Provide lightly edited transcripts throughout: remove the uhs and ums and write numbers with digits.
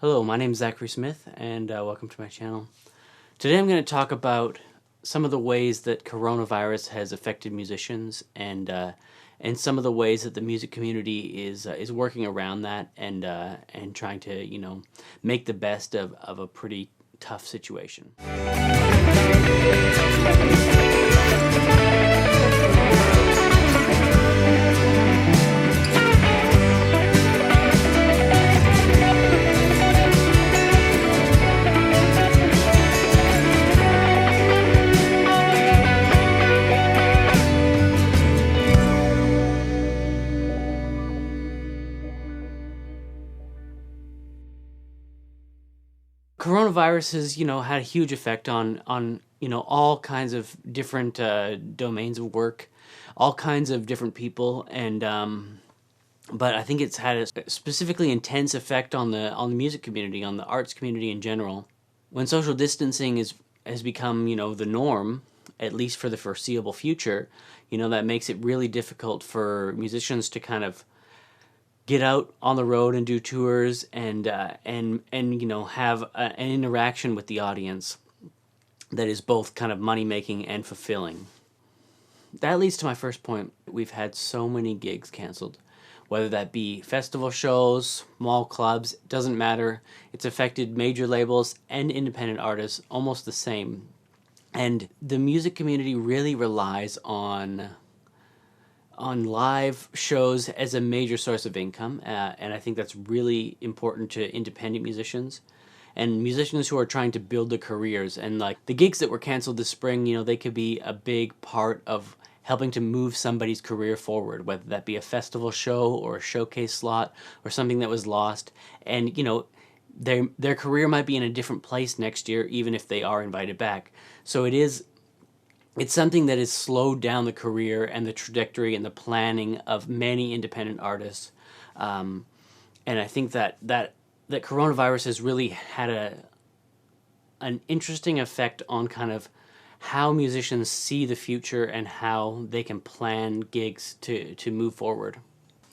Hello, my name is Zachary Smith, and welcome to my channel. Today I'm going to talk about some of the ways that coronavirus has affected musicians, and some of the ways that the music community is working around that, and trying to make the best of a pretty tough situation. Coronavirus has, had a huge effect on all kinds of different domains of work, all kinds of different people, and but I think it's had a specifically intense effect on the music community, on the arts community in general. When social distancing has become, the norm, at least for the foreseeable future, that makes it really difficult for musicians to kind of get out on the road and do tours and have an interaction with the audience that is both kind of money making and fulfilling. That leads to my first point. We've had so many gigs canceled, whether that be festival shows, small clubs, doesn't matter. It's affected major labels and independent artists almost the same. And the music community really relies on live shows as a major source of income, and I think that's really important to independent musicians and musicians who are trying to build their careers. And like the gigs that were canceled this spring, they could be a big part of helping to move somebody's career forward, whether that be a festival show or a showcase slot or something that was lost. And their career might be in a different place next year, even if they are invited back. So it's something that has slowed down the career and the trajectory and the planning of many independent artists. And I think that coronavirus has really had an interesting effect on kind of how musicians see the future and how they can plan gigs to move forward.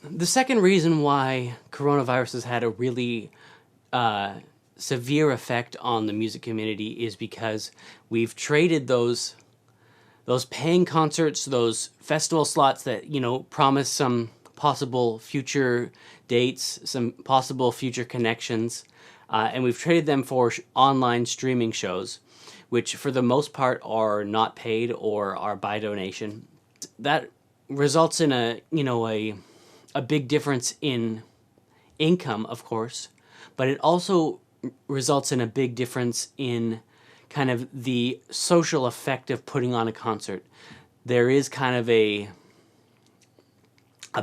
The second reason why coronavirus has had a really severe effect on the music community is because we've traded those paying concerts, those festival slots that, promise some possible future dates, some possible future connections, and we've traded them for online streaming shows, which for the most part are not paid or are by donation. That results in a big difference in income, of course, but it also results in a big difference in kind of the social effect of putting on a concert. There is kind of a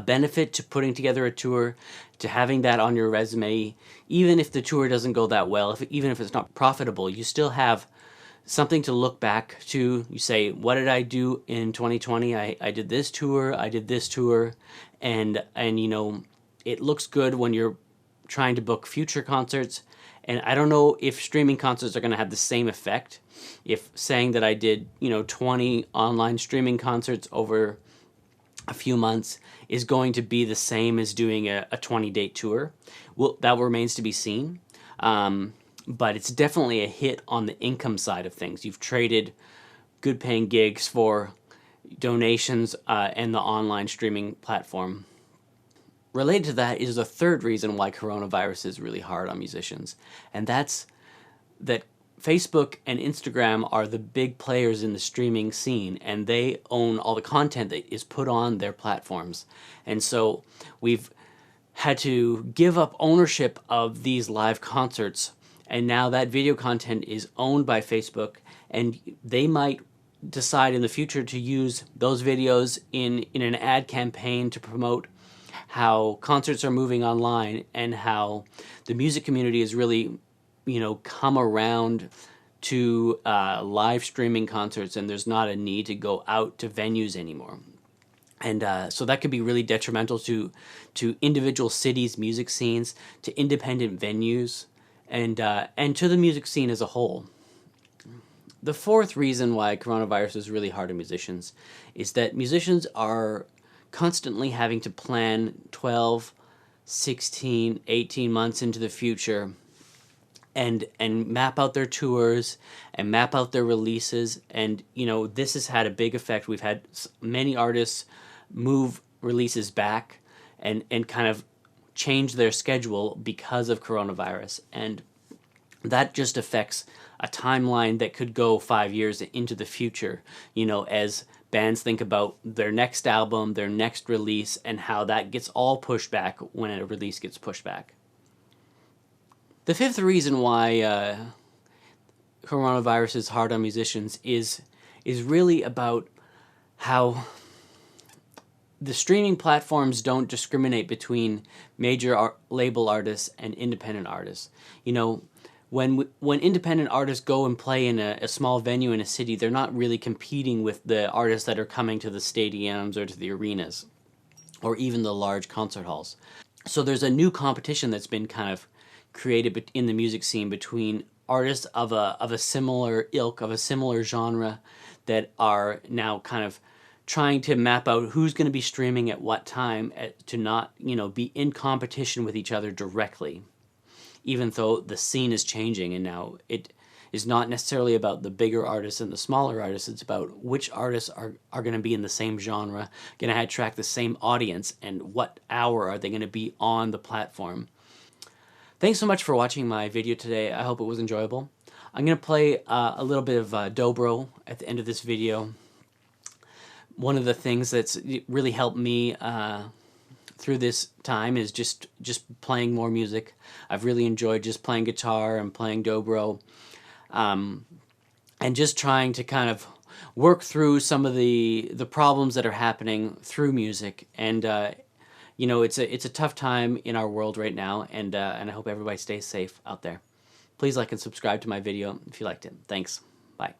benefit to putting together a tour, to having that on your resume. Even if the tour doesn't go that well, even if it's not profitable, you still have something to look back to. You say, what did I do in 2020? I did this tour, I did this tour, and it looks good when you're trying to book future concerts. And I don't know if streaming concerts are going to have the same effect. If saying that I did, 20 online streaming concerts over a few months is going to be the same as doing a 20-date tour. Well, that remains to be seen. But it's definitely a hit on the income side of things. You've traded good paying gigs for donations and the online streaming platform. Related to that is the third reason why coronavirus is really hard on musicians, and that's that Facebook and Instagram are the big players in the streaming scene, and they own all the content that is put on their platforms. And so we've had to give up ownership of these live concerts, and now that video content is owned by Facebook, and they might decide in the future to use those videos in an ad campaign to promote how concerts are moving online and how the music community has really, come around to live streaming concerts, and there's not a need to go out to venues anymore. And so that could be really detrimental to individual cities' music scenes, to independent venues, and to the music scene as a whole. The fourth reason why coronavirus is really hard on musicians is that musicians are constantly having to plan 12, 16, 18 months into the future and map out their tours and map out their releases. And this has had a big effect. We've had many artists move releases back and kind of change their schedule because of coronavirus, and that just affects a timeline that could go 5 years into the future, as bands think about their next album, their next release, and how that gets all pushed back when a release gets pushed back. The fifth reason why coronavirus is hard on musicians is really about how the streaming platforms don't discriminate between major label artists and independent artists. When independent artists go and play in a small venue in a city, they're not really competing with the artists that are coming to the stadiums or to the arenas or even the large concert halls. So there's a new competition that's been kind of created in the music scene between artists of a similar ilk, of a similar genre, that are now kind of trying to map out who's going to be streaming at what time, to not be in competition with each other directly, even though the scene is changing. And now it is not necessarily about the bigger artists and the smaller artists. It's about which artists are going to be in the same genre, going to attract the same audience, and what hour are they going to be on the platform. Thanks so much for watching my video today. I hope it was enjoyable. I'm going to play a little bit of Dobro at the end of this video. One of the things that's really helped me through this time is just playing more music. I've really enjoyed just playing guitar and playing Dobro, and just trying to kind of work through some of the problems that are happening through music. And it's a tough time in our world right now, and I hope everybody stays safe out there. Please like and subscribe to my video if you liked it. Thanks. Bye.